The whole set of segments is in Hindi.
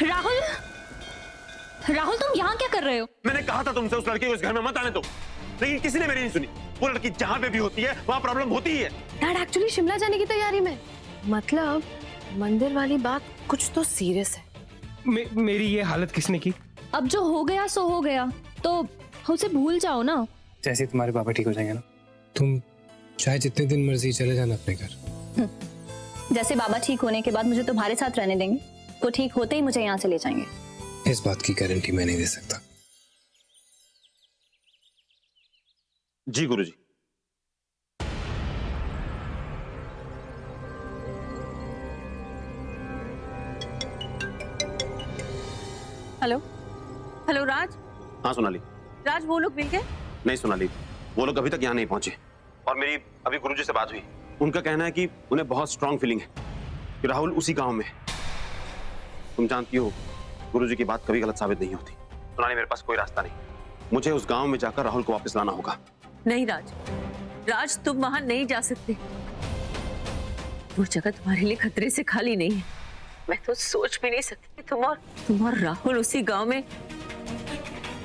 राहुल, राहुल तुम यहाँ क्या कर रहे हो? मैंने कहा था तुमसे उस लड़के को इस घर में मत आने दो, लेकिन किसी ने मेरी नहीं सुनी। वो लड़की जहाँ पे भी होती है वहाँ प्रॉब्लम होती ही है। डैड एक्चुअली शिमला जाने की तैयारी में, मतलब मंदिर वाली बात कुछ तो सीरियस है। मेरी ये हालत किसने की? अब जो हो गया सो हो गया, तो उसे भूल जाओ ना। जैसे तुम्हारे पापा ठीक हो जाएंगे ना, तुम चाहे जितने दिन मर्जी चले जाना अपने घर। जैसे बाबा ठीक होने के बाद मुझे तुम्हारे साथ रहने देंगे, वो ठीक होते ही मुझे यहाँ से ले जाएंगे। इस बात की गारंटी मैं नहीं दे सकता। जी गुरुजी। हेलो हेलो राज। हाँ सोनाली। राज वो लोग मिल गए? नहीं सोनाली, वो लोग अभी तक यहाँ नहीं पहुंचे और मेरी अभी गुरुजी से बात हुई। उनका कहना है कि उन्हें बहुत स्ट्रांग फीलिंग है कि राहुल उसी गांव में है। तुम जानती हो गुरुजी की बात कभी गलत साबित नहीं होती। सोनाली मेरे पास कोई रास्ता नहीं, मुझे उस गांव में जाकर राहुल को वापस लाना होगा। नहीं राज, राज तुम वहां नहीं जा सकते। वो जगह तुम्हारे लिए खतरे से खाली नहीं है। मैं तो सोच भी नहीं सकती कि तुम और राहुल उसी गांव में।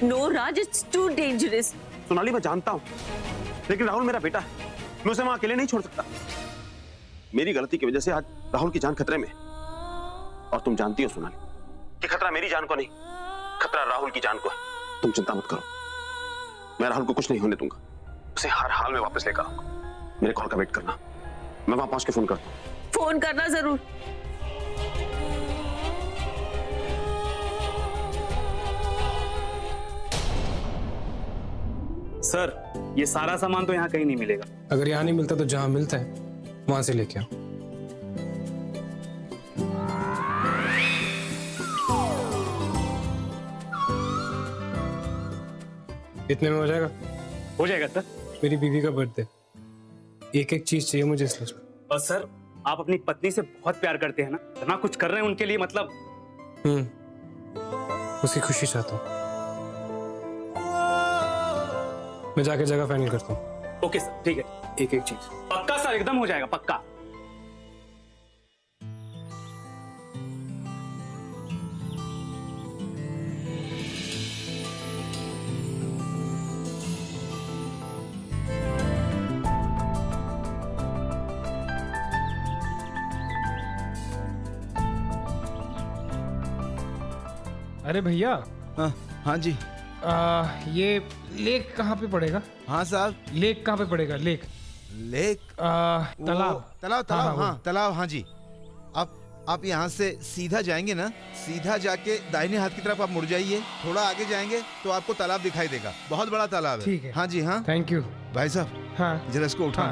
No Raj, it's too dangerous. Sonali मैं जानता हूँ, लेकिन राहुल मेरा बेटा है, मैं उसे वहां अकेले नहीं छोड़ सकता। मेरी गलती की वजह से आज राहुल की जान खतरे में। और तुम जानती हो सोनाली कि खतरा मेरी जान को नहीं, खतरा राहुल की जान को है। तुम चिंता मत करो, मैं राहुल को कुछ नहीं होने दूंगा। उसे हर हाल में वापस लेकर आऊंगा। मेरे कॉल का वेट करना, मैं वहां पहुंच के फोन करता हूँ। फोन करना जरूर। सर, ये सारा सामान तो यहाँ कहीं नहीं मिलेगा। अगर यहाँ नहीं मिलता तो जहाँ मिलता है वहां से लेके आओ। इतने में हो जाएगा? हो जाएगा सर। मेरी बीवी का बर्थडे, एक एक चीज चाहिए मुझे इस लिस्ट में। और सर, आप अपनी पत्नी से बहुत प्यार करते हैं ना, इतना कुछ कर रहे हैं उनके लिए, मतलब। उसकी खुशी चाहता हूँ। मैं जाके जगह फाइनल करता हूँ। ओके सर, ठीक है। एक एक चीज पक्का सर, एकदम हो जाएगा, पक्का। अरे भैया। हाँ जी। ये लेक कहाँ पे पड़ेगा? हाँ साहब। लेक कहाँ पे पड़ेगा? लेक तालाब। तालाब। हाँ तालाब। हाँ जी। आप यहाँ से सीधा जाएंगे ना, सीधा जाके दाहिने हाथ की तरफ आप मुड़ जाइए। थोड़ा आगे जाएंगे तो आपको तालाब दिखाई देगा, बहुत बड़ा तालाब है। ठीक है। हाँ जी। हाँ थैंक यू भाई साहब। हाँ जरा इसको उठा।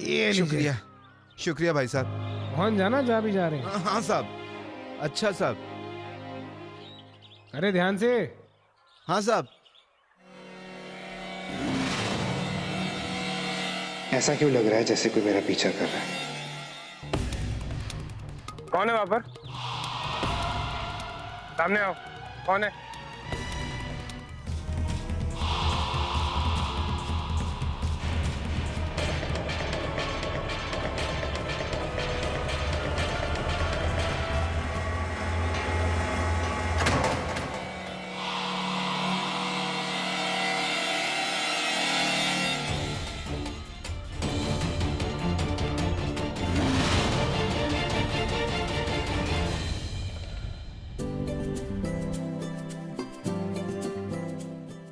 ये शुक्रिया शुक्रिया भाई साहब। पहुंच जाना जहाँ भी जा रहे हैं। हाँ साहब। अच्छा साहब। अरे ध्यान से। हाँ साहब। ऐसा क्यों लग रहा है जैसे कोई मेरा पीछा कर रहा है? कौन है वहां पर? सामने आओ। कौन है?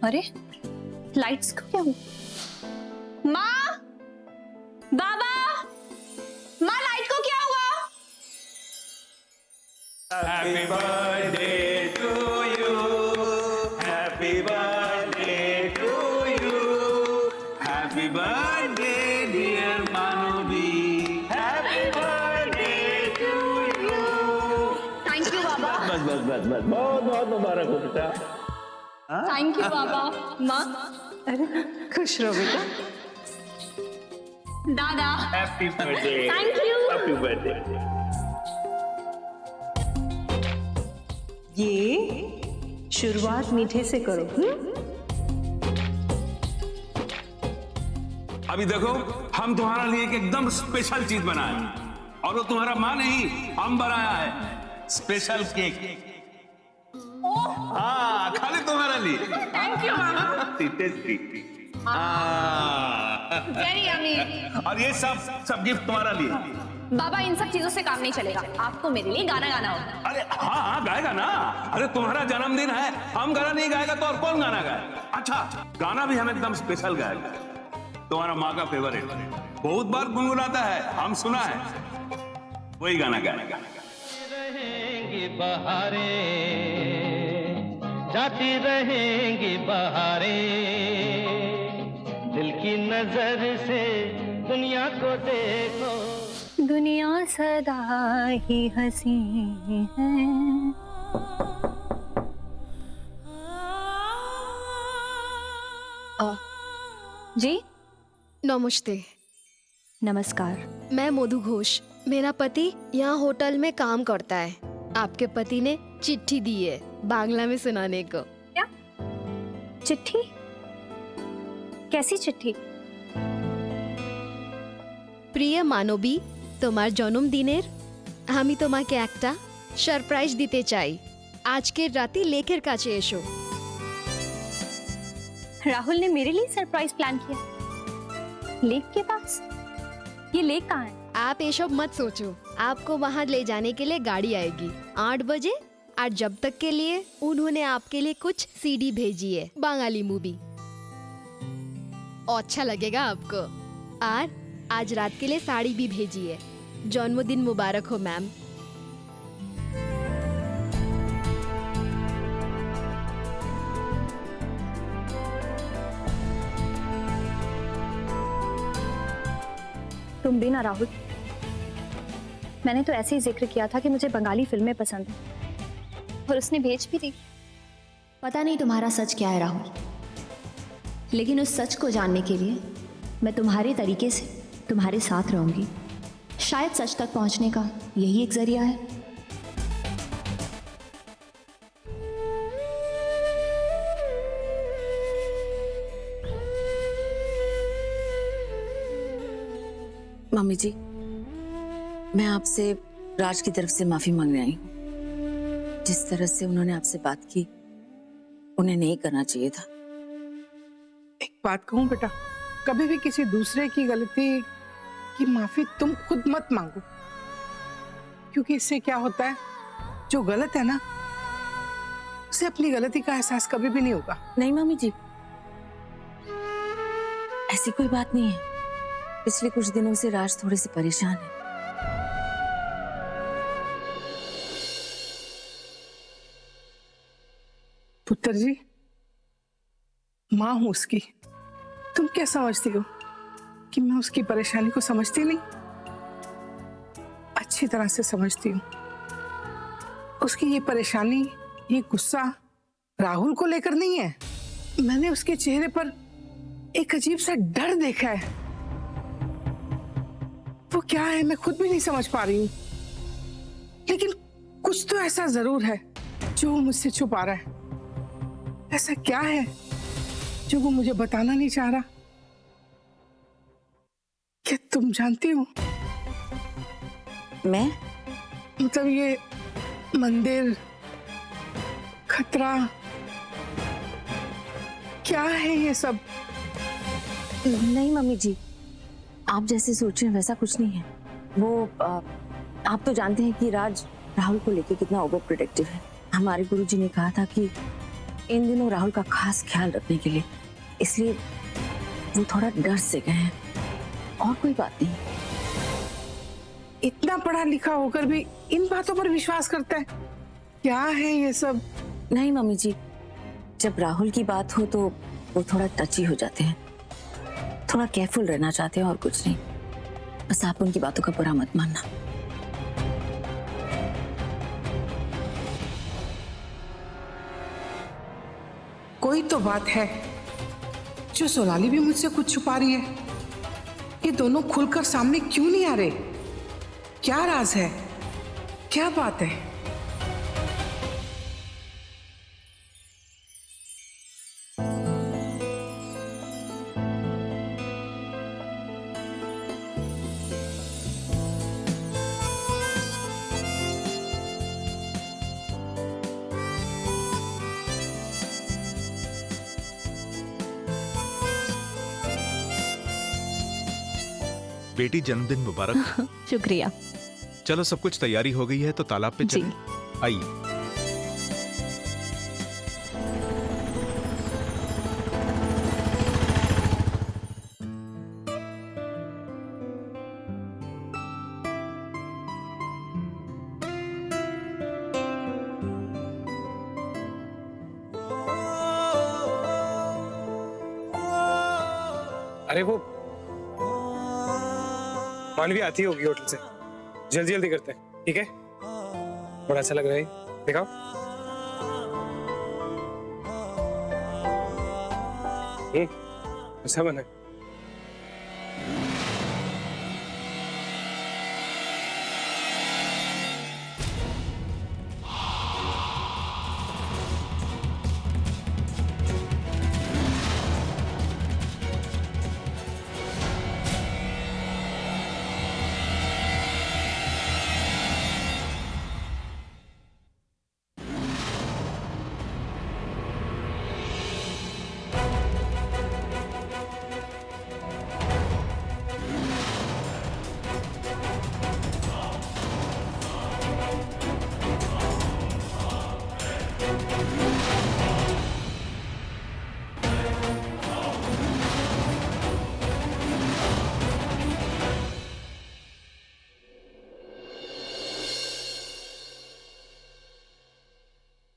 अरे लाइट्स को क्या हुआ? माँ, बाबा, माँ लाइट को क्या हुआ? Happy birthday to you, happy birthday to you, happy birthday dear Manvi, happy birthday to you. Thank you बाबा। बस बस बस बस, बहुत बहुत मुबारक हो बेटा। थैंक यू बाबा। माँ, अरे खुश रहो बेटा। दादा, happy birthday. Thank you. Happy birthday. ये शुरुआत मीठे से करो। अभी देखो, हम तुम्हारा लिए एक एकदम स्पेशल चीज बनाए और वो तुम्हारा माँ नहीं, हम बनाया है। Special cake. हाँ, खाली तुम्हारा लिए। Thank you mama. Tasty. Very yummy. और ये सब गिफ्ट तुम्हारा लिए। बाबा इन सब चीजों से काम नहीं चलेगा, आपको मेरे लिए गाना गाना होगा। अरे हाँ हाँ, गाएगा ना। अरे तुम्हारा जन्मदिन है, हम गाना नहीं गाएगा तो और कौन गाना गाएगा? अच्छा, गाना भी हम एकदम स्पेशल गाएगा। तुम्हारा माँ का फेवरेट, बहुत बार गुनगुनाता है, हम सुना है, वही गाना गाएगा। रहेंगी बहारें, जाती रहेंगी बहारें, दिल की नजर से दुनिया को देखो, दुनिया सदा ही हंसी है। जी नमस्ते। नमस्कार। मैं मधु घोष। मेरा पति यहाँ होटल में काम करता है। आपके पति ने चिट्ठी दी है बांग्ला में सुनाने को। क्या चिट्ठी? कैसी चिट्ठी? প্রিয় মানবী, তোমার জন্মদিনের আমি তোমাকে একটা সারপ্রাইজ দিতে চাই। আজকের রাতে লেকের কাছে এসো। राहुल ने मेरे लिए सरप्राइज प्लान किया। लेक के पास? ये लेक कहाँ है? आप ये सब मत सोचो, आपको वहाँ ले जाने के लिए गाड़ी आएगी 8 बजे। और जब तक के लिए उन्होंने आपके लिए कुछ सीडी भेजी है, बंगाली मूवी। अच्छा लगेगा आपको। और आज रात के लिए साड़ी भी भेजी है। जन्मदिन मुबारक हो मैम। तुम भी ना राहुल, मैंने तो ऐसे ही जिक्र किया था कि मुझे बंगाली फिल्में पसंद हैं और उसने भेज भी दी। पता नहीं तुम्हारा सच क्या है राहुल, लेकिन उस सच को जानने के लिए मैं तुम्हारे तरीके से तुम्हारे साथ रहूंगी। शायद सच तक पहुंचने का यही एक जरिया है। मम्मी जी, मैं आपसे राज की तरफ से माफी मांगने आई हूँ। जिस तरह से उन्होंने आपसे बात की, उन्हें नहीं करना चाहिए था। एक बात कहूँ बेटा, कभी भी किसी दूसरे की गलती की माफी तुम खुद मत मांगो, क्योंकि इससे क्या होता है, जो गलत है ना, उसे अपनी गलती का एहसास कभी भी नहीं होगा। नहीं मम्मी जी, ऐसी कोई बात नहीं है। पिछले कुछ दिनों से राज थोड़े से परेशान है। पुत्र जी, माँ हूं उसकी। तुम क्या समझती हो कि मैं उसकी परेशानी को समझती नहीं? अच्छी तरह से समझती हूँ। उसकी ये परेशानी, ये गुस्सा राहुल को लेकर नहीं है। मैंने उसके चेहरे पर एक अजीब सा डर देखा है। वो क्या है मैं खुद भी नहीं समझ पा रही हूँ, लेकिन कुछ तो ऐसा जरूर है जो वो मुझसे छुपा रहा है। ऐसा क्या है जो वो मुझे बताना नहीं चाह रहा? क्या तुम जानती हो? मैं? मतलब ये मंदिर, खतरा, क्या है ये सब? नहीं मम्मी जी, आप जैसे सोच रहे हैं वैसा कुछ नहीं है। वो आप तो जानते हैं कि राज राहुल को लेकर कितना ओवर प्रोटेक्टिव है। हमारे गुरुजी ने कहा था कि इन दिनों राहुल का खास ख्याल रखने के लिए, इसलिए वो थोड़ा डर से गए हैं, और कोई बात नहीं। इतना पढ़ा लिखा होकर भी इन बातों पर विश्वास करता है? क्या है ये सब? नहीं मम्मी जी, जब राहुल की बात हो तो वो थोड़ा टची हो जाते हैं, थोड़ा केयरफुल रहना चाहते हैं, और कुछ नहीं। बस आप उनकी बातों का बुरा मत मानना। कोई तो बात है जो सोनाली भी मुझसे कुछ छुपा रही है। ये दोनों खुलकर सामने क्यों नहीं आ रहे? क्या राज है? क्या बात है? बेटी जन्मदिन मुबारक। शुक्रिया। चलो सब कुछ तैयारी हो गई है तो तालाब पे जी। चलें। आइए। अरे वो मानवी आती होगी होटल से, जल्दी जल्दी करते हैं, ठीक है? बड़ा अच्छा लग रहा है, दिखाओ। अच्छा बना है।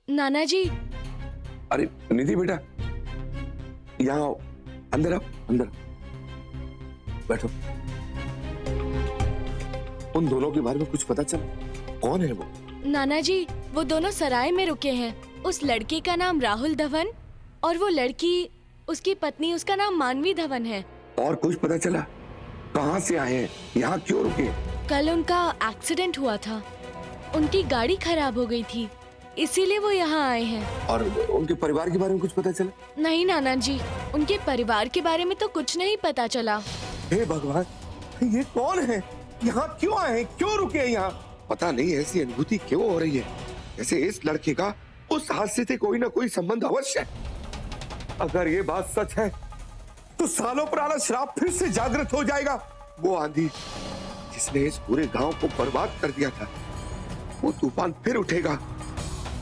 नाना जी। अरे निधि बेटा, यहाँ आओ, अंदर आओ, अंदर बैठो। उन दोनों के बारे में कुछ पता चला? कौन है वो? नाना जी, वो दोनों सराय में रुके हैं। उस लड़के का नाम राहुल धवन और वो लड़की, उसकी पत्नी, उसका नाम मानवी धवन है। और कुछ पता चला? कहाँ से आए हैं, यहाँ क्यों रुके? कल उनका एक्सीडेंट हुआ था, उनकी गाड़ी खराब हो गई थी, इसीलिए वो यहाँ आए हैं। और उनके परिवार के बारे में कुछ पता चला? नहीं नाना जी, उनके परिवार के बारे में तो कुछ नहीं पता चला। हे भगवान, ये कौन है? यहाँ क्यों आए हैं, क्यों रुके हैं यहाँ? पता नहीं ऐसी अनुभूति क्यों हो रही है, जैसे इस लड़के का उस हादसे से कोई ना कोई संबंध अवश्य है। अगर ये बात सच है तो सालों पुराना श्राप फिर से जागृत हो जाएगा। वो आंधी जिसने इस पूरे गांव को बर्बाद कर दिया था, वो तूफान फिर उठेगा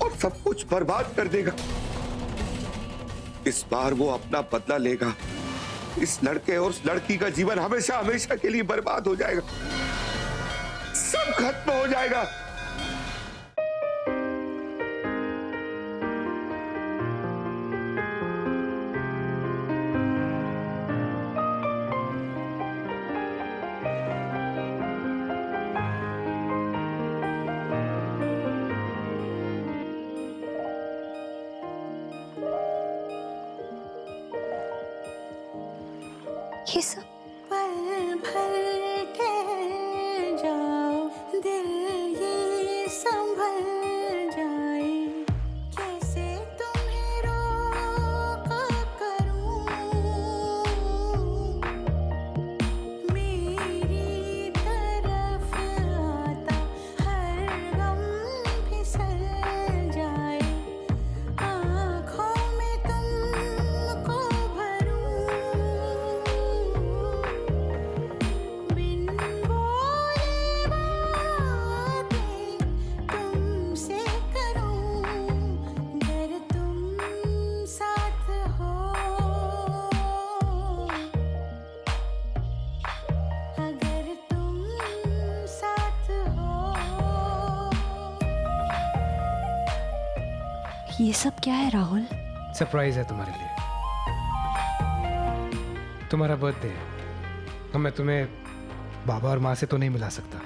और सब कुछ बर्बाद कर देगा। इस बार वो अपना बदला लेगा। इस लड़के और उस लड़की का जीवन हमेशा हमेशा के लिए बर्बाद हो जाएगा, सब खत्म हो जाएगा। ये सब पल भर ठहर जाओ, दिल ये संभल जाए, कैसे तुम्हें रोका करूं, मेरी तरफ आता हर गम फिसल जाए, आँखों में तुमको भरूं, बिन बोले बातें तुमसे करूं, अगर तुम साथ हो, अगर तुम साथ हो। ये सब क्या है राहुल? सरप्राइज है तुम्हारे लिए। तुम्हारा बर्थडे है, तो मैं तुम्हें बाबा और माँ से तो नहीं मिला सकता,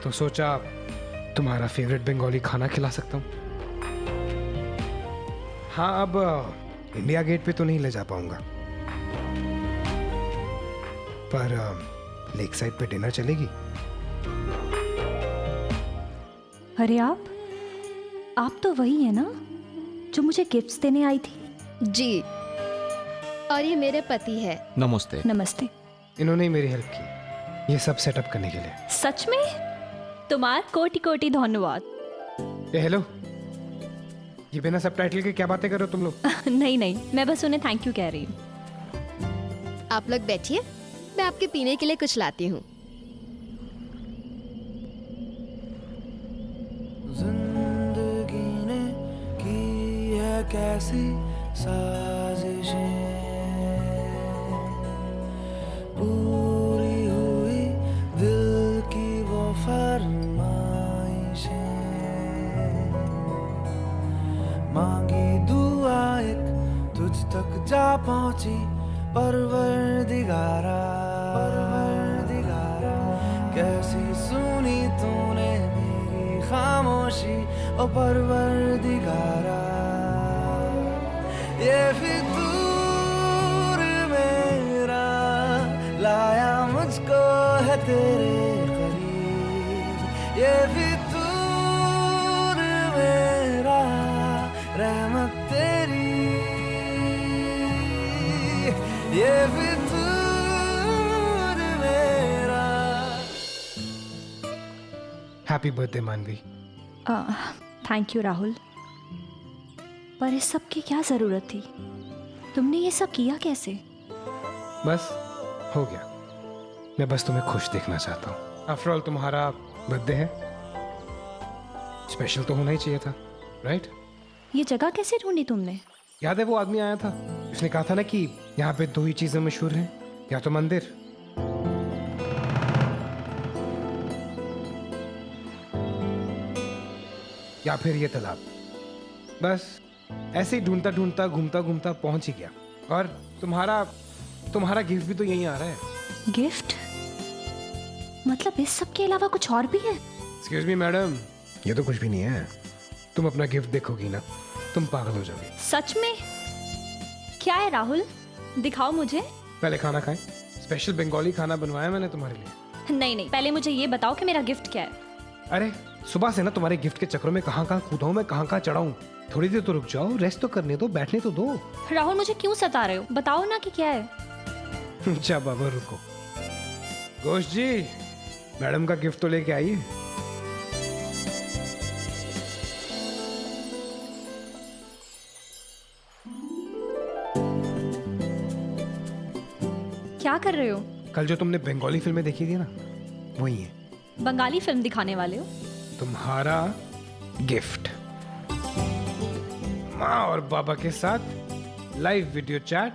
तो सोचा तुम्हारा फेवरेट बंगाली खाना खिला सकता हूँ। हाँ, अब इंडिया गेट पे तो नहीं ले जा पाऊंगा, पर लेक साइड पे डिनर चलेगी। अरे आप तो वही है ना जो मुझे गिफ्ट्स देने आई थी? जी, और ये मेरे पति है। नमस्ते। नमस्ते। इन्होंने ही मेरी हेल्प की ये सब सेटअप करने के लिए। सच में? तुम्हारा कोटि कोटि धन्यवाद। ए हेलो, ये बिना सबटाइटल के क्या बातें कर रहे हो तुम लोग? नहीं, मैं बस उन्हें थैंक यू कह रही हूँ। आप लोग बैठिए, मैं आपके पीने के लिए कुछ लाती हूँ। जिंदगी ने की है कैसी साजिशें, पूरी हुई दिल की वो फरमाइशें, मांगी दुआ एक तुझ तक जा पहुंची परवरदिगारा, परवरदिगारा कैसी सुनी तूने मेरी खामोशी ओ परवरदिगारा, ये फितूर मेरा लाया मुझको है तेरे करीब, ये फितूर मेरा रहमत तेरी, ये फितूर मेरा। हैप्पी बर्थडे मानवी। थैंक यू राहुल, पर इस सब की क्या जरूरत थी? तुमने ये सब किया कैसे? बस हो गया, मैं बस तुम्हें खुश देखना चाहता हूँ। आफ्टर ऑल तुम्हारा बर्थडे है, स्पेशल तो होना ही चाहिए था, राइट? ये जगह कैसे ढूंढी तुमने? याद है वो आदमी आया था, उसने कहा था ना कि यहाँ पे दो ही चीजें मशहूर हैं, या तो मंदिर या फिर ये तालाब। बस ऐसे ही ढूंढता ढूंढता घूमता घूमता पहुंच ही गया, और तुम्हारा गिफ्ट भी तो यहीं आ रहा है। गिफ्ट? मतलब इस सब के अलावा कुछ और भी है? एक्सक्यूज मी मैडम, ये तो कुछ भी नहीं है। तुम अपना गिफ्ट देखोगी ना, तुम पागल हो जाओगी। सच में? क्या है राहुल, दिखाओ मुझे। पहले खाना खाएं, स्पेशल बंगाली खाना बनवाया मैंने तुम्हारे लिए। नहीं नहीं, पहले मुझे ये बताओ कि मेरा गिफ्ट क्या है। अरे सुबह से ना तुम्हारे गिफ्ट के चक्रों में कहाँ कहाँ कूदा हूँ मैं, कहाँ कहाँ चढ़ा हूँ। थोड़ी देर तो रुक जाओ, रेस्ट तो करने दो, बैठने तो दो। राहुल मुझे क्यों सता रहे हो, बताओ ना कि क्या है। अच्छा बाबा रुको। घोष जी, मैडम का गिफ्ट तो लेके आइए। क्या कर रहे हो? कल जो तुमने बंगाली फिल्में देखी थी ना, वही है। बंगाली फिल्म दिखाने वाले हो? तुम्हारा गिफ्ट, माँ और बाबा के साथ लाइव वीडियो चैट।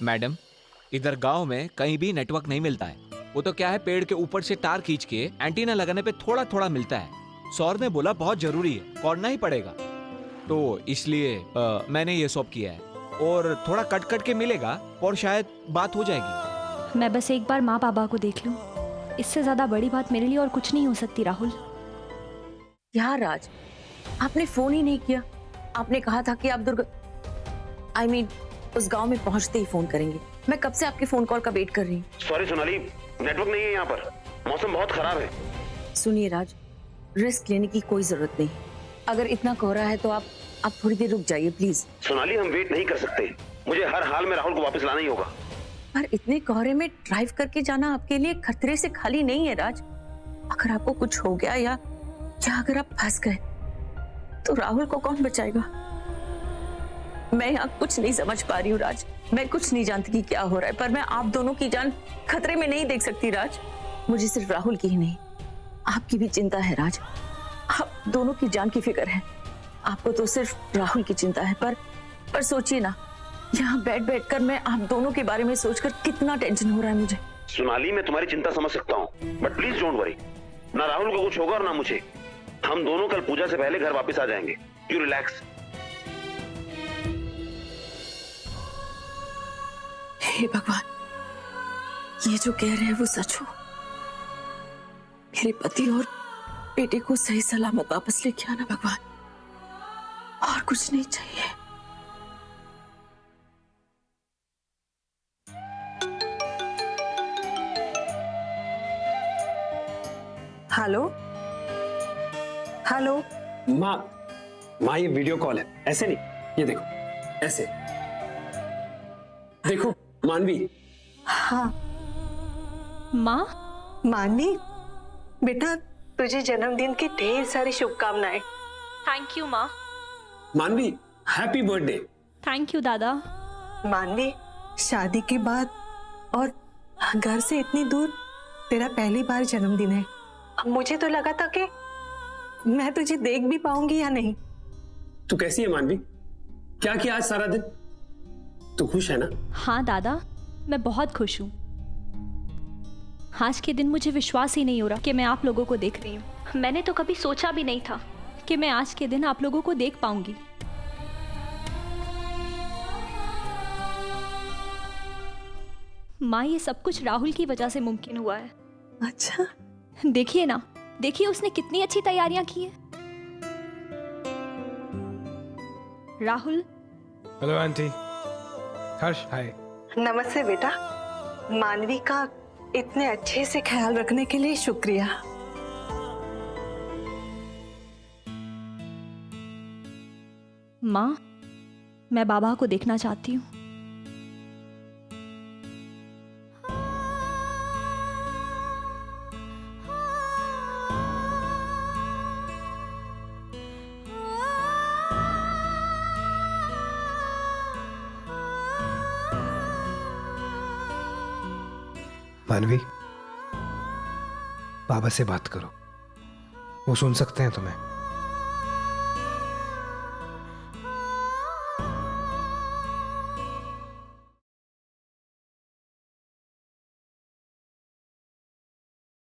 मैडम, इधर गांव में कहीं भी नेटवर्क नहीं मिलता है। वो तो क्या है, पेड़ के ऊपर से तार खींच के एंटीना लगाने पे थोड़ा थोड़ा मिलता है। सौर ने बोला बहुत जरूरी है, करना ही पड़ेगा, तो इसलिए मैंने ये सब किया है। और थोड़ा कट कट के मिलेगा और शायद बात हो जाएगी। मैं बस एक बार माँ बाबा को देख लूं, इससे ज्यादा बड़ी बात मेरे लिए और कुछ नहीं हो सकती। राहुल यार राज, आपने फोन ही नहीं किया। आपने कहा था कि आप उस गांव में पहुंचते ही फोन करेंगे। मैं कब से आपके फोन कॉल का वेट कर रही हूँ। सॉरी सोनाली, नेटवर्क नहीं है यहाँ पर, मौसम बहुत खराब है। सुनिए राज, रिस्क लेने की कोई जरूरत नहीं। अगर इतना कोहरा है तो आप थोड़ी देर रुक जाइए प्लीज। सोनाली, हम वेट नहीं कर सकते, मुझे हर हाल में राहुल को वापस लाना ही होगा। पर इतने कोहरे में ड्राइव करके जाना आपके लिए खतरे से खाली नहीं है राज। अगर आपको कुछ हो गया या अगर आप फंस गए तो राहुल को कौन बचाएगा? मैं यहाँ कुछ नहीं समझ पा रही हूँ राज। मैं कुछ नहीं जानती कि क्या हो रहा है, पर मैं आप दोनों की जान खतरे में नहीं देख सकती राज। मुझे सिर्फ राहुल की ही नहीं, आपकी भी चिंता है राज। आप दोनों की जान की फिक्र है। आपको तो सिर्फ राहुल की चिंता है, पर सोचिए ना, यहाँ बैठ बैठ कर मैं आप दोनों के बारे में सोचकर कितना टेंशन हो रहा है मुझे। सोनाली, मैं तुम्हारी चिंता समझ सकता हूँ, बट प्लीज डोंट वरी। ना राहुल को कुछ होगा और ना मुझे। हम दोनों कल पूजा से पहले घर वापस आ जाएंगे। You relax. हे भगवान, ये जो कह रहे हैं वो सच हो। मेरे पति और बेटे को सही सलामत वापस लेके आना भगवान, और कुछ नहीं चाहिए। Hello hello. माँ ये वीडियो कॉल है, ऐसे नहीं, ये देखो ऐसे। देखो मानवी। हाँ माँ। मानवी बेटा, तुझे जन्मदिन की ढेर सारी शुभकामनाएं। थैंक यू माँ। मानवी, हैप्पी बर्थडे। थैंक यू दादा। मानवी, शादी के बाद और घर से इतनी दूर तेरा पहली बार जन्मदिन है। मुझे तो लगा था कि मैं तुझे देख भी पाऊंगी या नहीं। तू कैसी है मानवी? क्या किया आज सारा दिन? तू खुश है ना? हाँ दादा, मैं बहुत खुश हूँ। आज के दिन मुझे विश्वास ही नहीं हो रहा कि मैं आप लोगों को देख रही हूँ। मैंने तो कभी सोचा भी नहीं था कि मैं आज के दिन आप लोगों को देख पाऊंगी। माँ, ये सब कुछ राहुल की वजह से मुमकिन हुआ है। अच्छा, देखिए ना, देखिए उसने कितनी अच्छी तैयारियां की है। Rahul. Hello aunty. Harsh, hi. नमस्ते बेटा। मानवी का इतने अच्छे से ख्याल रखने के लिए शुक्रिया। माँ, मैं बाबा को देखना चाहती हूँ। मानवी, बाबा से बात करो, वो सुन सकते हैं तुम्हें।